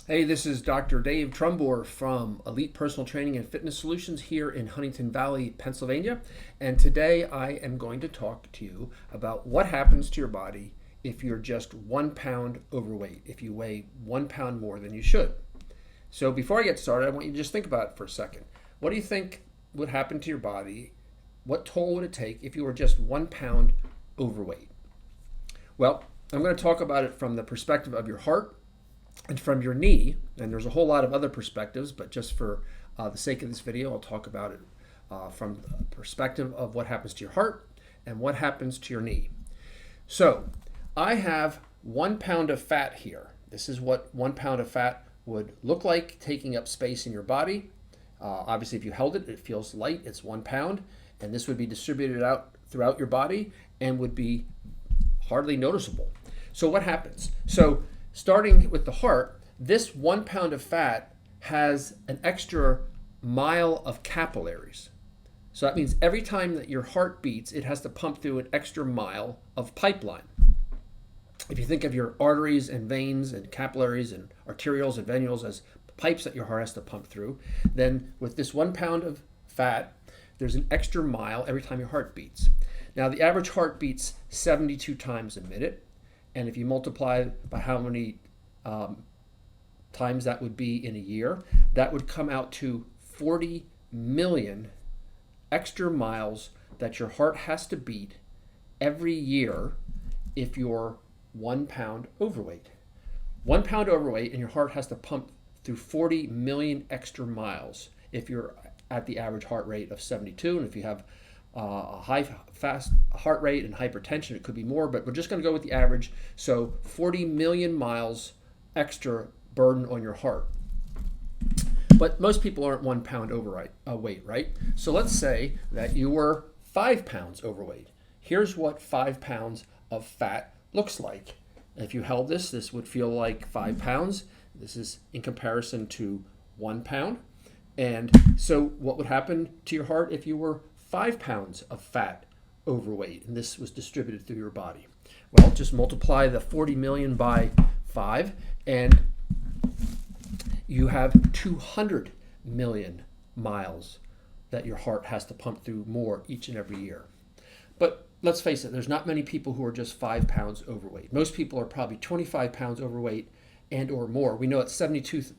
Hey, this is Dr. Dave Trumbore from Elite Personal Training and Fitness Solutions here in Huntington Valley, Pennsylvania. And today I am going to talk to you about what happens to your body if you're just 1 pound overweight, if you weigh 1 pound more than you should. So before I get started, I want you to just think about it for a second. What do you think would happen to your body? What toll would it take if you were just 1 pound overweight? Well, I'm going to talk about it from the perspective of your heart and from your knee, and there's a whole lot of other perspectives, but just for the sake of this video, I'll talk about it from the perspective of what happens to your heart and what happens to your knee. So I have 1 pound of fat here. This is what 1 pound of fat would look like taking up space in your body. Obviously, if you held it, it feels light. It's 1 pound, and this would be distributed out throughout your body and would be hardly noticeable. So what happens? So starting with the heart, this 1 pound of fat has an extra mile of capillaries. So that means every time that your heart beats, it has to pump through an extra mile of pipeline. If you think of your arteries and veins and capillaries and arterioles and venules as pipes that your heart has to pump through, then with this 1 pound of fat, there's an extra mile every time your heart beats. Now, the average heart beats 72 times a minute. And if you multiply by how many times that would be in a year, that would come out to 40 million extra miles that your heart has to beat every year if you're 1 pound overweight. 1 pound overweight and your heart has to pump through 40 million extra miles if you're at the average heart rate of 72. And if you have a high, fast heart rate and hypertension, it could be more, but we're just going to go with the average. So 40 million miles extra burden on your heart. But most people aren't 1 pound overweight, right? So let's say that you were 5 pounds overweight. Here's what 5 pounds of fat looks like. If you held this, this would feel like 5 pounds. This is in comparison to 1 pound. And so what would happen to your heart if you were 5 pounds of fat overweight, and this was distributed through your body? Well, just multiply the 40 million by 5, and you have 200 million miles that your heart has to pump through more each and every year. But let's face it, there's not many people who are just 5 pounds overweight. Most people are probably 25 pounds overweight and or more. We know that 72%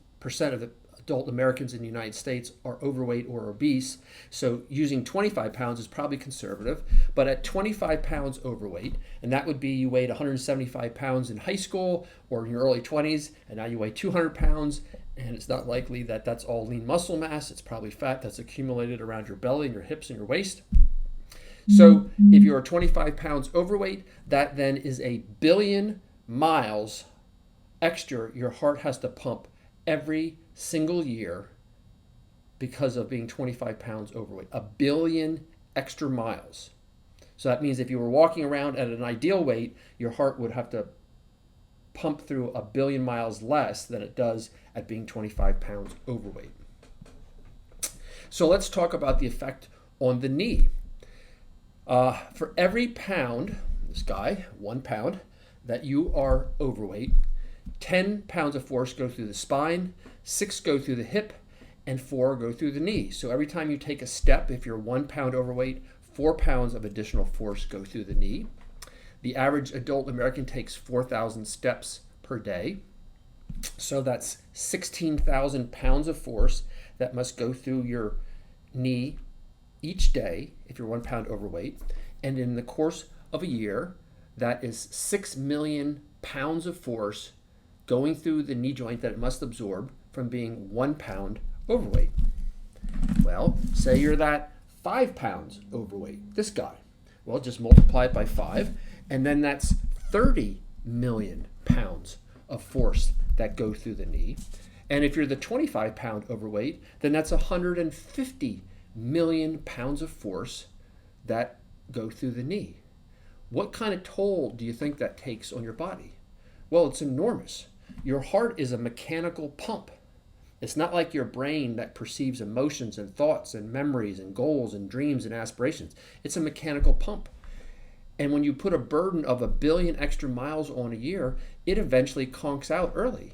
of the adult Americans in the United States are overweight or obese, so using 25 pounds is probably conservative. But at 25 pounds overweight, and that would be you weighed 175 pounds in high school or in your early 20s, and now you weigh 200 pounds, and it's not likely that that's all lean muscle mass. It's probably fat that's accumulated around your belly and your hips and your waist. So if you're 25 pounds overweight, that then is 1 billion miles extra your heart has to pump every single year because of being 25 pounds overweight. 1 billion extra miles. So that means if you were walking around at an ideal weight, your heart would have to pump through 1 billion miles less than it does at being 25 pounds overweight. So let's talk about the effect on the knee. For every pound, this guy, 1 pound, that you are overweight, 10 pounds of force go through the spine, 6 go through the hip, and 4 go through the knee. So every time you take a step, if you're 1 pound overweight, 4 pounds of additional force go through the knee. The average adult American takes 4,000 steps per day. So that's 16,000 pounds of force that must go through your knee each day if you're 1 pound overweight. And in the course of a year, that is 6 million pounds of force going through the knee joint that it must absorb from being 1 pound overweight. Well, say you're that 5 pounds overweight, this guy. Well, just multiply it by 5, and then that's 30 million pounds of force that go through the knee. And if you're the 25 pound overweight, then that's 150 million pounds of force that go through the knee. What kind of toll do you think that takes on your body? Well, it's enormous. Your heart is a mechanical pump. It's not like your brain that perceives emotions and thoughts and memories and goals and dreams and aspirations. It's a mechanical pump. And when you put a burden of 1 billion extra miles on a year, it eventually conks out early.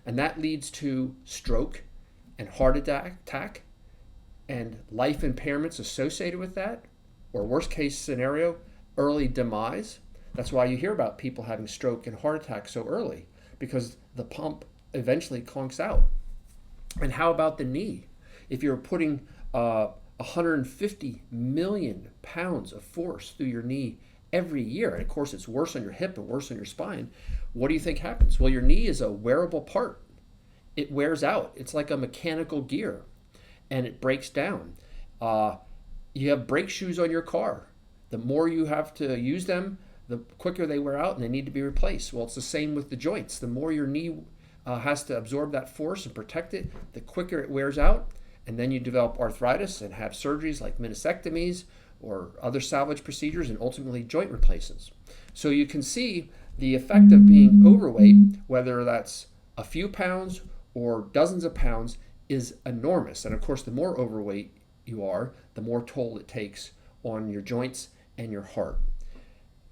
And that leads to stroke and heart attack and life impairments associated with that, or worst case scenario, early demise. That's why you hear about people having stroke and heart attack so early, because the pump eventually clunks out. And how about the knee? If you're putting 150 million pounds of force through your knee every year, and of course it's worse on your hip and worse on your spine, what do you think happens? Well, your knee is a wearable part. It wears out. It's like a mechanical gear, and it breaks down. You have brake shoes on your car. The more you have to use them, the quicker they wear out and they need to be replaced. Well, it's the same with the joints. The more your knee has to absorb that force and protect it, the quicker it wears out. And then you develop arthritis and have surgeries like meniscectomies or other salvage procedures and ultimately joint replacements. So you can see the effect of being overweight, whether that's a few pounds or dozens of pounds, is enormous. And of course, the more overweight you are, the more toll it takes on your joints and your heart.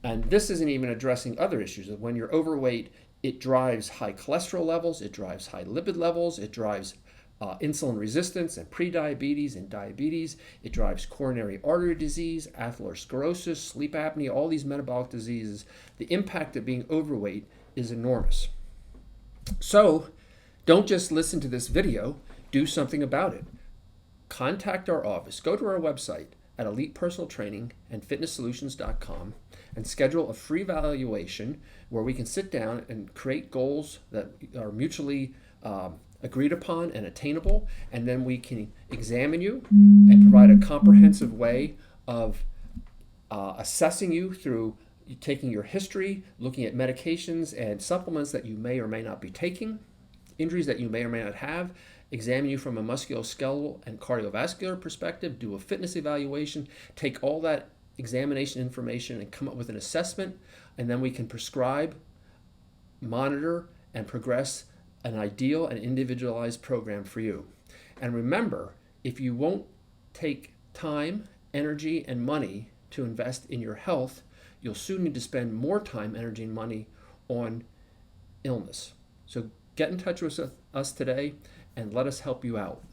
And this isn't even addressing other issues. When you're overweight, it drives high cholesterol levels, it drives high lipid levels, it drives insulin resistance and prediabetes and diabetes. It drives coronary artery disease, atherosclerosis, sleep apnea, all these metabolic diseases. The impact of being overweight is enormous. So don't just listen to this video, do something about it. Contact our office. Go to our website at elitepersonaltrainingandfitnesssolutions.com and schedule a free evaluation where we can sit down and create goals that are mutually agreed upon and attainable, and then we can examine you and provide a comprehensive way of assessing you through taking your history, looking at medications and supplements that you may or may not be taking, injuries that you may or may not have, examine you from a musculoskeletal and cardiovascular perspective, do a fitness evaluation, take all that examination information and come up with an assessment, and then we can prescribe, monitor, and progress an ideal and individualized program for you. And remember, if you won't take time, energy, and money to invest in your health, you'll soon need to spend more time, energy, and money on illness. So get in touch with us today and let us help you out.